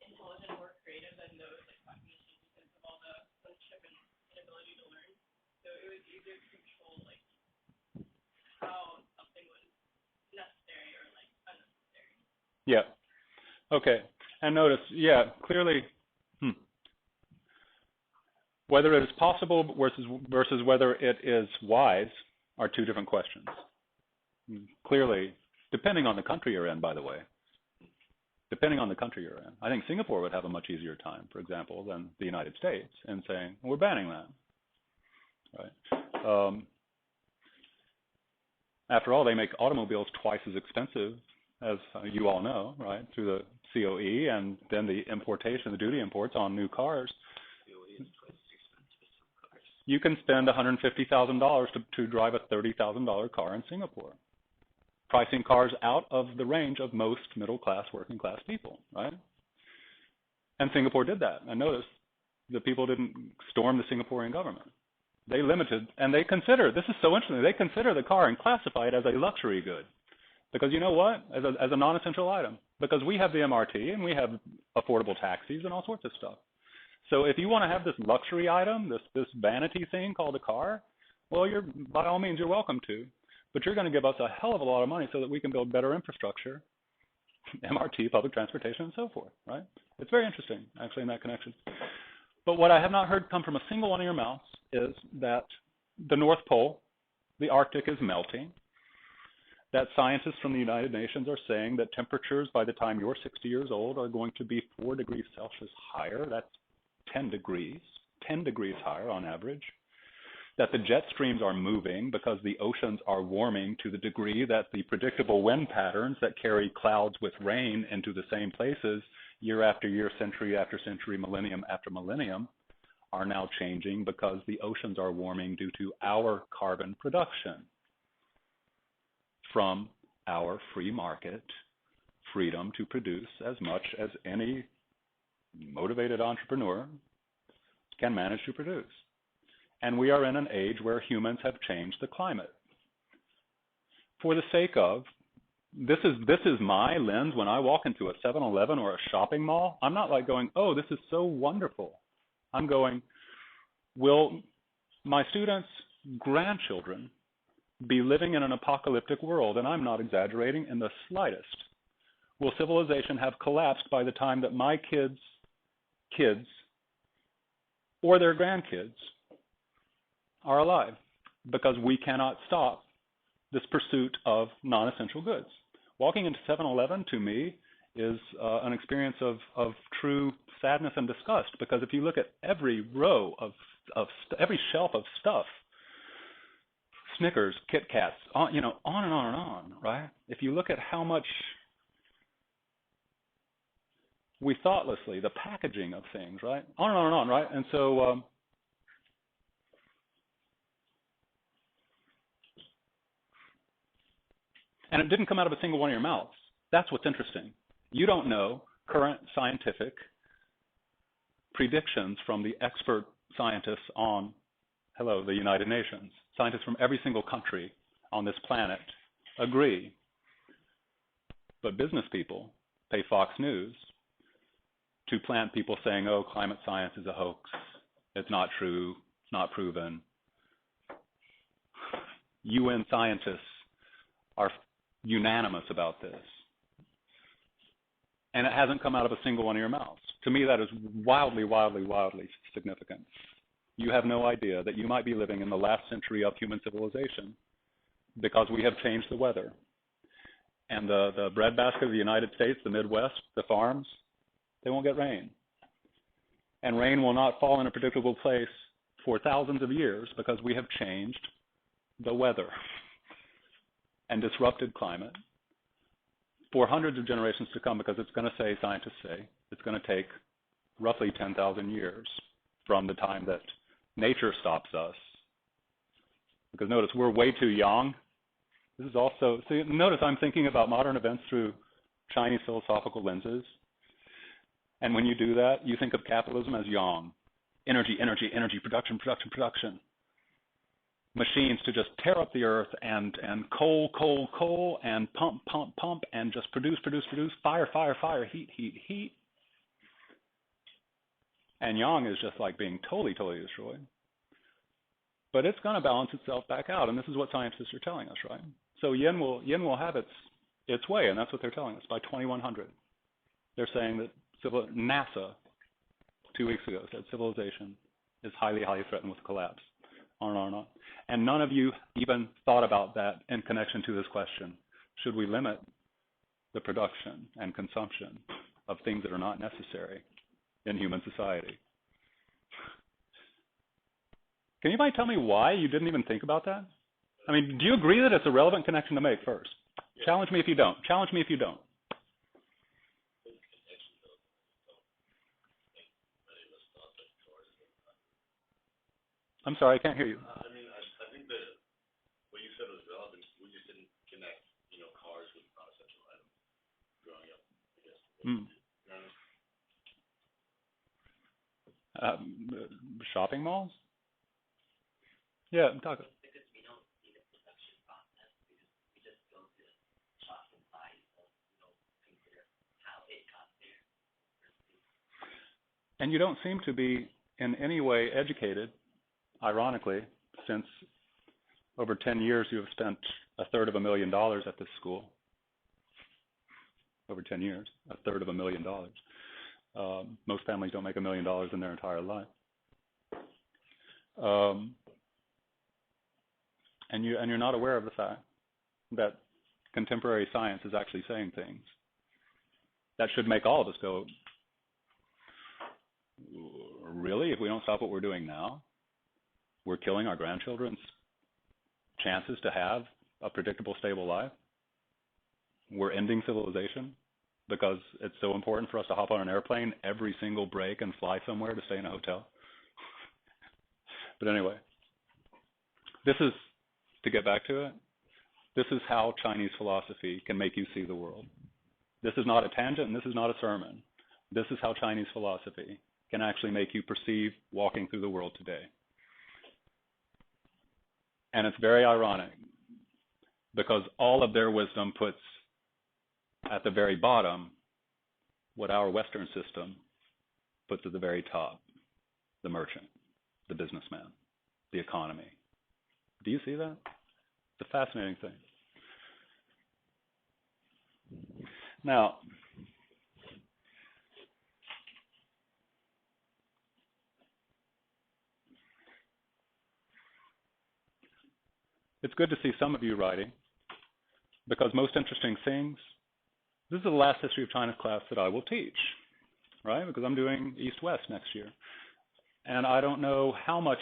intelligent, more creative than those back in the day because of all the censorship and inability to learn. So it was easier to control how something was necessary or unnecessary. Yeah. Okay. And notice, clearly, whether it is possible versus whether it is wise are two different questions. Clearly, depending on the country you're in, by the way, depending on the country you're in. I think Singapore would have a much easier time, for example, than the United States in saying, we're banning that. Right? After all, they make automobiles twice as expensive, as you all know, right, through the COE and then the importation, the duty imports on new cars. COE is twice as expensive as some cars. You can spend $150,000 to drive a $30,000 car in Singapore, pricing cars out of the range of most middle-class, working-class people, right? And Singapore did that. And notice the people didn't storm the Singaporean government. They limited, and they consider, this is so interesting, they consider the car and classify it as a luxury good. Because you know what? As a non-essential item. Because we have the MRT and we have affordable taxis and all sorts of stuff. So if you want to have this luxury item, this vanity thing called a car, well, by all means, you're welcome to. But you're going to give us a hell of a lot of money so that we can build better infrastructure, MRT, public transportation, and so forth, right? It's very interesting, actually, in that connection. But what I have not heard come from a single one of your mouths is that the North Pole, the Arctic, is melting. That scientists from the United Nations are saying that temperatures by the time you're 60 years old are going to be 4 degrees Celsius higher. That's 10 degrees higher on average. That the jet streams are moving because the oceans are warming to the degree that the predictable wind patterns that carry clouds with rain into the same places year after year, century after century, millennium after millennium are now changing because the oceans are warming due to our carbon production from our free market freedom to produce as much as any motivated entrepreneur can manage to produce. And we are in an age where humans have changed the climate. For the sake of, this is my lens when I walk into a 7-Eleven or a shopping mall. I'm not like going, oh, this is so wonderful. I'm going, will my students' grandchildren be living in an apocalyptic world? And I'm not exaggerating in the slightest. Will civilization have collapsed by the time that my kids' kids or their grandkids are alive? Because we cannot stop this pursuit of non-essential goods. Walking into 7-Eleven to me is an experience of true sadness and disgust, because if you look at every row of every shelf of stuff, Snickers, Kit Kats, on and on and on, right? If you look at how much we thoughtlessly, the packaging of things, right? On and on and on, right? And so and it didn't come out of a single one of your mouths. That's what's interesting. You don't know current scientific predictions from the expert scientists on, the United Nations. Scientists from every single country on this planet agree. But business people pay Fox News to plant people saying, oh, climate science is a hoax. It's not true. It's not proven. UN scientists are unanimous about this. And it hasn't come out of a single one of your mouths. To me, that is wildly, wildly, wildly significant. You have no idea that you might be living in the last century of human civilization because we have changed the weather. And the breadbasket of the United States, the Midwest, the farms, they won't get rain. And rain will not fall in a predictable place for thousands of years because we have changed the weather and disrupted climate for hundreds of generations to come, because it's going to say, scientists say, it's going to take roughly 10,000 years from the time that nature stops us. Because notice, we're way too young. This is also, see, notice I'm thinking about modern events through Chinese philosophical lenses. And when you do that, you think of capitalism as yang. Energy, energy, energy, production, production, production. Machines to just tear up the earth and coal, coal, coal, and pump, pump, pump, and just produce, produce, produce, fire, fire, fire, heat, heat, heat. And yang is just like being totally, totally destroyed. But it's going to balance itself back out, and this is what scientists are telling us, right? So yin will have its way, and that's what they're telling us by 2100. They're saying that NASA 2 weeks ago said civilization is highly, highly threatened with collapse. On and on and on. And none of you even thought about that in connection to this question. Should we limit the production and consumption of things that are not necessary in human society? Can anybody tell me why you didn't even think about that? I mean, do you agree that it's a relevant connection to make first? Yeah. Challenge me if you don't. Challenge me if you don't. I'm sorry, I can't hear you. I think that what you said was relevant. We just didn't connect, cars with non-essential items growing up, I guess. Shopping malls? Yeah, I'm talking. Because we don't see the production process, we just go to shop and buy, consider how it got there. And you don't seem to be in any way educated. Ironically, since over 10 years you have spent $350,000 at this school. Over 10 years, $350,000. Most families don't make $1 million in their entire life. And you're not aware of the fact that contemporary science is actually saying things that should make all of us go, really? If we don't stop what we're doing now? We're killing our grandchildren's chances to have a predictable, stable life. We're ending civilization because it's so important for us to hop on an airplane every single break and fly somewhere to stay in a hotel. But anyway, this is, to get back to it, this is how Chinese philosophy can make you see the world. This is not a tangent, and this is not a sermon. This is how Chinese philosophy can actually make you perceive walking through the world today. And it's very ironic, because all of their wisdom puts at the very bottom what our Western system puts at the very top: the merchant, the businessman, the economy. Do you see that? It's a fascinating thing. Now, it's good to see some of you writing, because most interesting things, this is the last history of China class that I will teach, right? Because I'm doing East-West next year. And I don't know how much,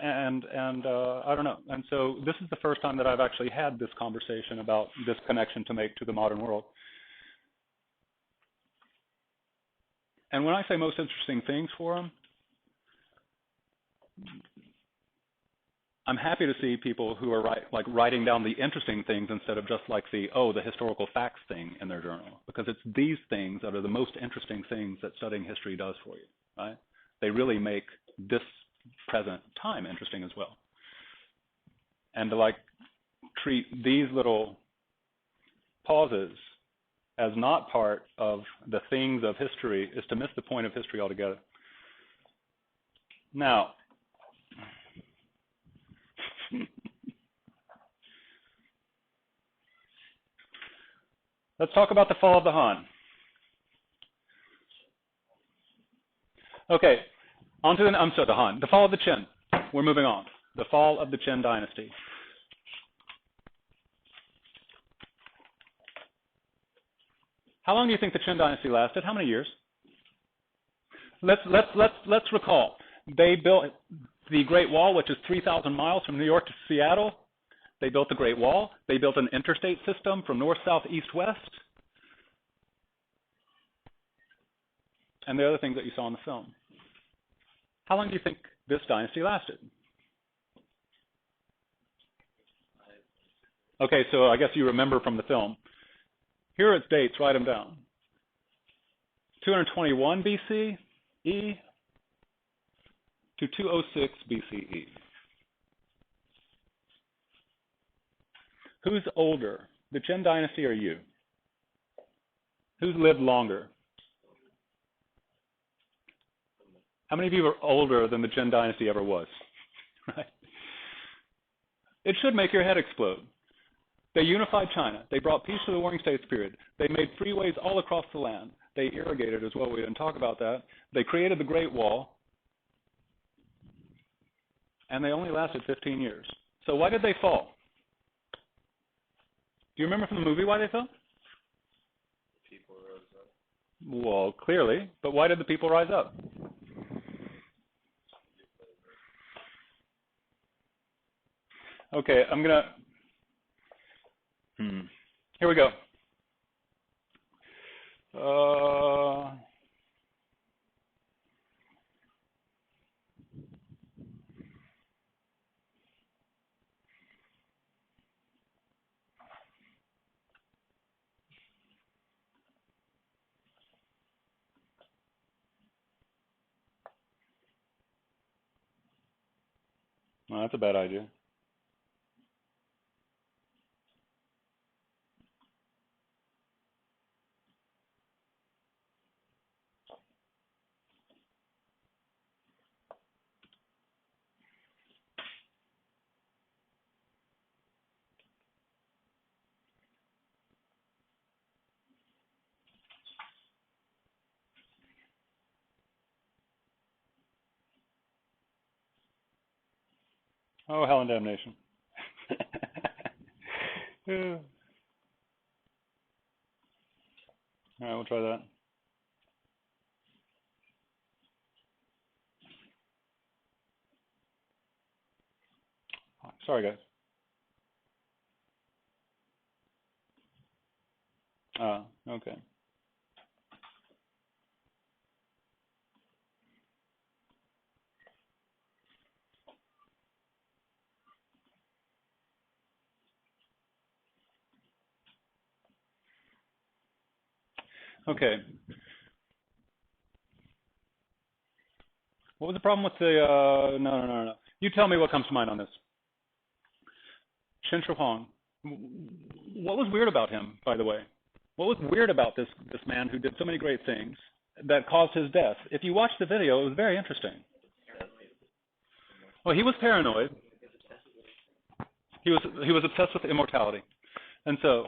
and I don't know. And so this is the first time that I've actually had this conversation about this connection to make to the modern world. And when I say most interesting things for them, I'm happy to see people who are writing down the interesting things instead of just like the historical facts thing in their journal, because it's these things that are the most interesting things that studying history does for you, right? They really make this present time interesting as well. And to treat these little pauses as not part of the things of history is to miss the point of history altogether. Now, let's talk about the fall of the Han. Okay, the Han. The fall of the Qin. We're moving on. The fall of the Qin dynasty. How long do you think the Qin dynasty lasted? How many years? Let's recall. They built the Great Wall, which is 3,000 miles from New York to Seattle. They built the Great Wall. They built an interstate system from north, south, east, west. And the other things that you saw in the film. How long do you think this dynasty lasted? Okay, so I guess you remember from the film. Here are its dates. Write them down. 221 BCE to 206 BCE. Who's older, the Qin dynasty or you? Who's lived longer? How many of you are older than the Qin dynasty ever was? Right? It should make your head explode. They unified China. They brought peace to the Warring States period. They made freeways all across the land. They irrigated as well. We didn't talk about that. They created the Great Wall. And they only lasted 15 years. So why did they fall? Do you remember from the movie why they fell? The people rose up. Well, clearly. But why did the people rise up? Okay, I'm going to... Here we go. Well, that's a bad idea. Oh, hell and damnation. Yeah. All right, we'll try that. Sorry, guys. Okay. Okay. What was the problem with the, no. You tell me what comes to mind on this. Shen Huang. What was weird about him, by the way? What was weird about this man who did so many great things that caused his death? If you watch the video, it was very interesting. Well, he was paranoid. He was obsessed with immortality. And so,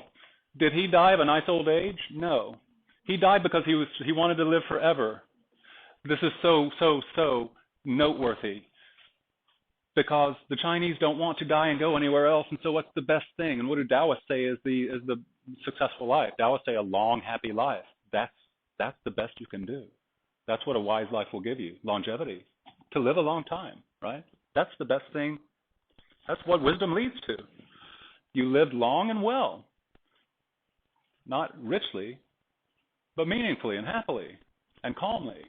did he die of a nice old age? No. He died because he wanted to live forever. This is so noteworthy. Because the Chinese don't want to die and go anywhere else, and so what's the best thing? And what do Taoists say is the successful life? Taoists say a long, happy life. That's the best you can do. That's what a wise life will give you, longevity, to live a long time, right? That's the best thing. That's what wisdom leads to. You lived long and well, not richly, but meaningfully and happily and calmly.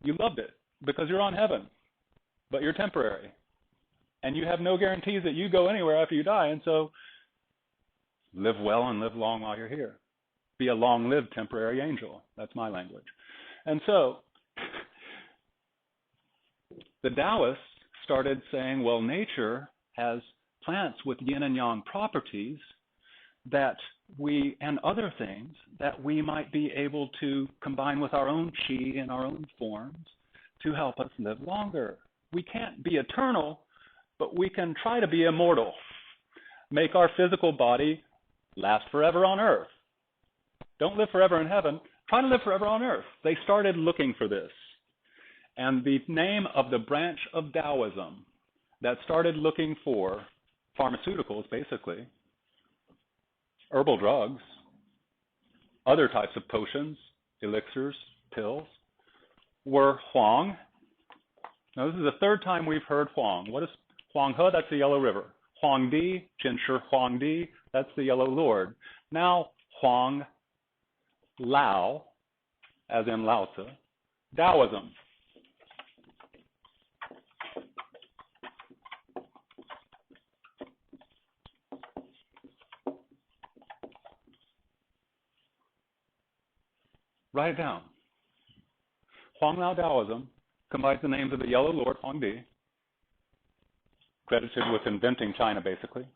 You loved it because you're on heaven. But you're temporary, and you have no guarantees that you go anywhere after you die, and so live well and live long while you're here. Be a long-lived temporary angel. That's my language. And so the Taoists started saying, well, nature has plants with yin and yang properties that we, and other things, that we might be able to combine with our own qi in our own forms to help us live longer. We can't be eternal, but we can try to be immortal. Make our physical body last forever on earth. Don't live forever in heaven. Try to live forever on earth. They started looking for this. And the name of the branch of Daoism that started looking for pharmaceuticals, basically, herbal drugs, other types of potions, elixirs, pills, were Huang. Now, this is the third time we've heard Huang. What is Huang He? That's the Yellow River. Huang Di, Jinshi Huang Di, that's the Yellow Lord. Now, Huang-Lao, as in Lao Tzu, Daoism. Write it down. Huang-Lao Daoism combines the names of the Yellow Lord, Huang Di, credited with inventing China, basically,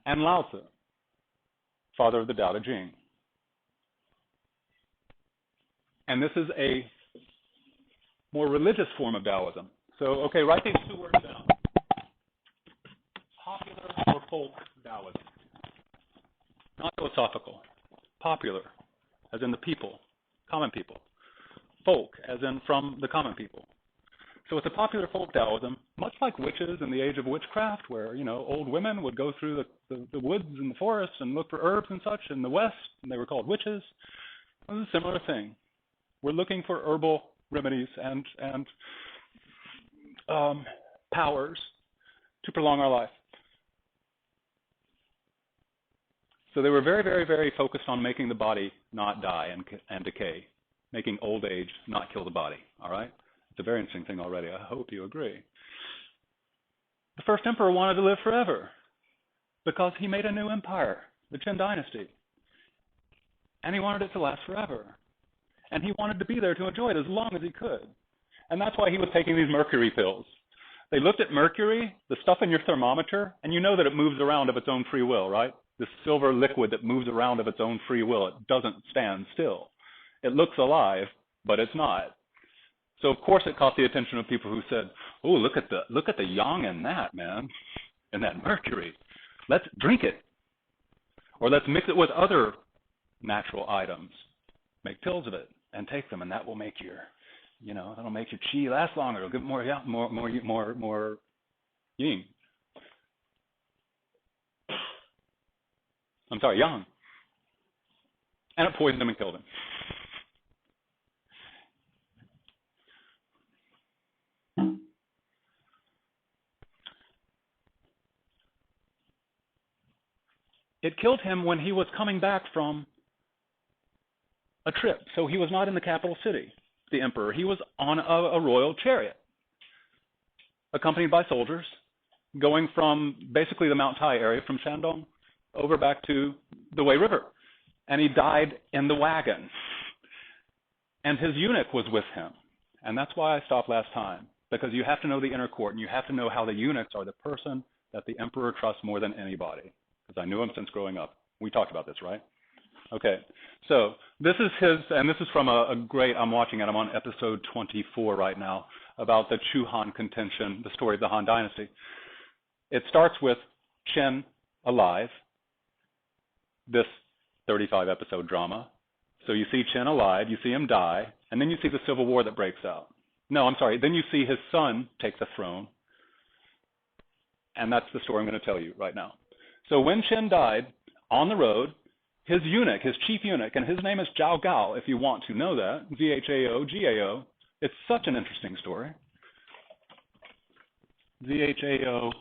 and Lao Tzu, father of the Tao Te Ching. And this is a more religious form of Taoism. So, okay, write these two words down. Popular or folk Taoism. Not philosophical. Popular, as in the people, common people. Folk, as in from the common people. So it's a popular folk Taoism, much like witches in the age of witchcraft, where, old women would go through the woods and the forests and look for herbs and such in the West, and they were called witches. It was a similar thing. We're looking for herbal remedies and powers to prolong our life. So they were very, very, very focused on making the body not die and decay, making old age not kill the body, all right? It's a very interesting thing already. I hope you agree. The first emperor wanted to live forever because he made a new empire, the Qin Dynasty. And he wanted it to last forever. And he wanted to be there to enjoy it as long as he could. And that's why he was taking these mercury pills. They looked at mercury, the stuff in your thermometer, and you know that it moves around of its own free will, right? This silver liquid that moves around of its own free will. It doesn't stand still. It looks alive, but it's not. So of course it caught the attention of people who said, "Oh, look at the yang in that, man, in that mercury. Let's drink it, or let's mix it with other natural items, make pills of it, and take them, and that will make that'll make your qi last longer. It'll give more yin. I'm sorry, yang, and it poisoned him and killed him." It killed him when he was coming back from a trip. So he was not in the capital city, the emperor. He was on a royal chariot, accompanied by soldiers, going from basically the Mount Tai area, from Shandong, over back to the Wei River. and he died in the wagon. And his eunuch was with him. And that's why I stopped last time, because you have to know the inner court, and you have to know how the eunuchs are the person that the emperor trusts more than anybody, because I knew him since growing up. We talked about this, right? Okay, so this is his, and this is from a great, I'm watching it, I'm on episode 24 right now, about the Chu Han contention, the story of the Han Dynasty. It starts with Qin alive, this 35 episode drama. So you see Qin alive, you see him die, and then you see the civil war that breaks out. No, I'm sorry, then you see his son take the throne, and that's the story I'm going to tell you right now. So when Qin died, on the road, his eunuch, his chief eunuch, and his name is Zhao Gao, if you want to know that, Z-H-A-O-G-A-O. It's such an interesting story. Z-H-A-O-G-A-O,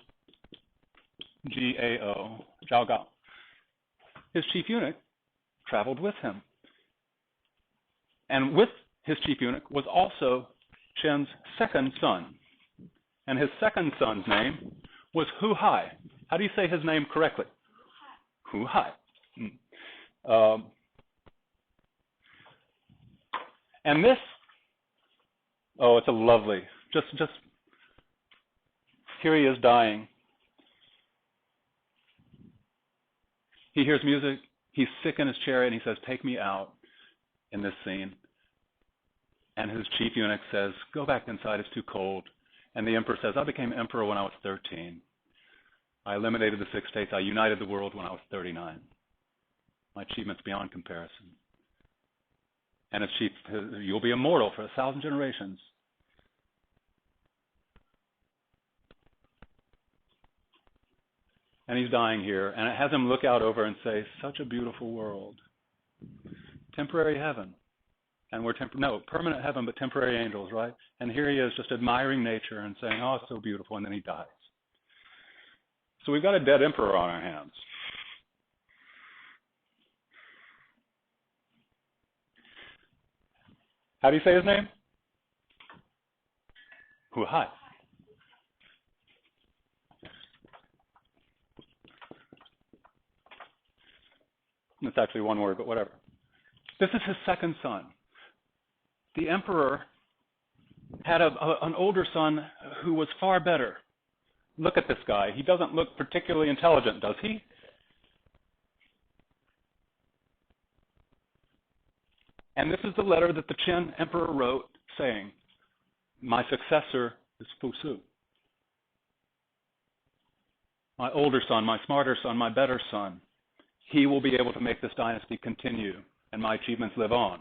Zhao Gao. His chief eunuch traveled with him. And with his chief eunuch was also Qin's second son. And his second son's name was Hu Hai. How do you say his name correctly? Hu Hai. And this, oh, it's a lovely, just here he is dying. He hears music, he's sick in his chariot, and he says, take me out in this scene. And his chief eunuch says, go back inside, it's too cold. And the emperor says, I became emperor when I was 13. I eliminated the 6 states, I united the world when I was 39. My achievements beyond comparison. And his chief, you'll be immortal for 1,000 generations. And he's dying here, and it has him look out over and say, such a beautiful world. Temporary heaven. And we're permanent heaven, but temporary angels, right? And here he is just admiring nature and saying, oh, it's so beautiful, and then he dies. So we've got a dead emperor on our hands. How do you say his name? Hu Hai. It's actually one word, but whatever. This is his second son. The emperor had an older son who was far better. Look at this guy. He doesn't look particularly intelligent, does he? And this is the letter that the Qin emperor wrote saying, my successor is Fu Su. My older son, my smarter son, my better son. He will be able to make this dynasty continue, and my achievements live on.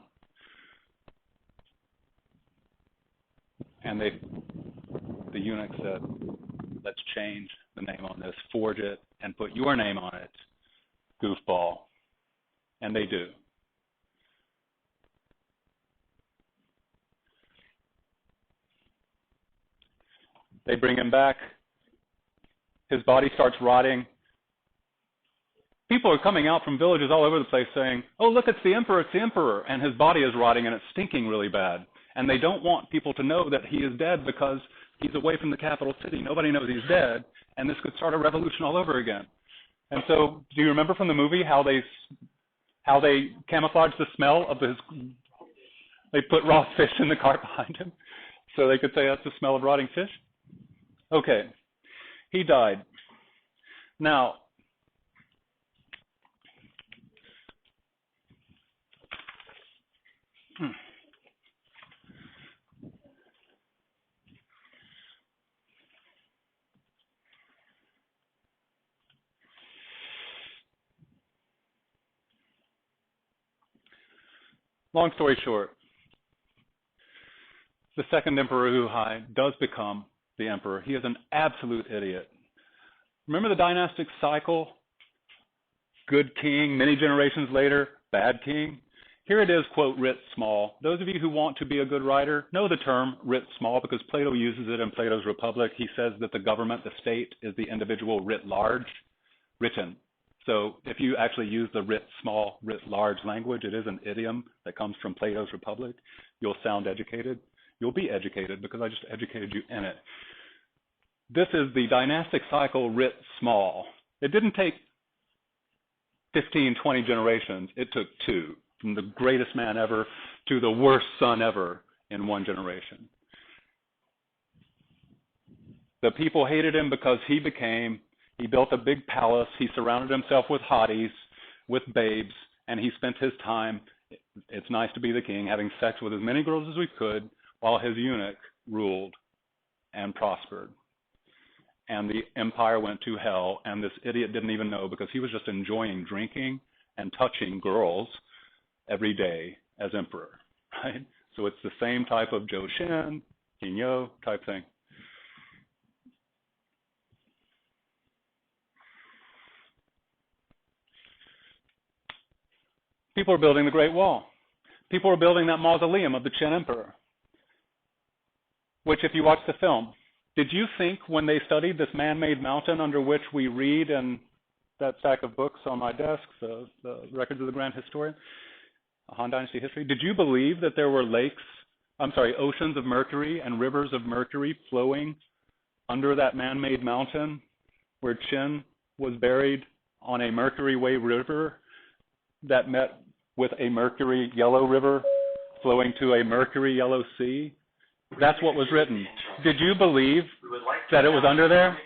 And the eunuch said, let's change the name on this, forge it, and put your name on it, goofball. And they do. They bring him back. His body starts rotting. People are coming out from villages all over the place saying, oh, look, it's the emperor, it's the emperor. And his body is rotting and it's stinking really bad. And they don't want people to know that he is dead because he's away from the capital city. Nobody knows he's dead. And this could start a revolution all over again. And so, do you remember from the movie how they camouflaged the smell of his, they put raw fish in the cart behind him so they could say that's the smell of rotting fish? Okay, he died. Now, long story short, the second emperor, Hu Hai, does become the emperor. He is an absolute idiot. Remember the dynastic cycle? Good king, many generations later, bad king. Here it is, quote, writ small. Those of you who want to be a good writer know the term writ small because Plato uses it in Plato's Republic. He says that the government, the state, is the individual writ large, written. So if you actually use the writ small, writ large language, it is an idiom that comes from Plato's Republic. You'll sound educated. You'll be educated because I just educated you in it. This is the dynastic cycle writ small. It didn't take 15, 20 generations. It took 2, from the greatest man ever to the worst son ever in 1 generation. The people hated him because he built a big palace, he surrounded himself with hotties, with babes, and he spent his time, it's nice to be the king, having sex with as many girls as we could while his eunuch ruled and prospered. And the empire went to hell, and this idiot didn't even know because he was just enjoying drinking and touching girls every day as emperor, right? So it's the same type of Zhou Xin, Qin You type thing. People are building the Great Wall. People are building that mausoleum of the Qin Emperor, which if you watch the film, did you think when they studied this man-made mountain under which we read in that stack of books on my desk, the Records of the Grand Historian, Han Dynasty history, did you believe that there were oceans of mercury and rivers of mercury flowing under that man-made mountain where Qin was buried on a Mercury Way river that met with a mercury yellow river flowing to a mercury yellow sea? That's what was written. Did you believe that it was under there?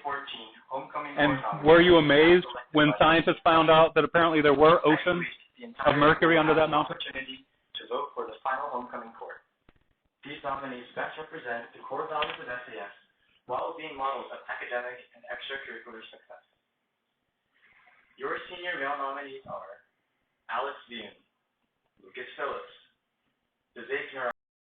And were you amazed when scientists found out that apparently there were oceans of mercury under that mountain? To vote for the final homecoming court. These nominees best represent the core values of SAS while being models of academic and extracurricular success. Your senior male nominees are Alex Bean, Lucas Phillips, Vivek Narayan,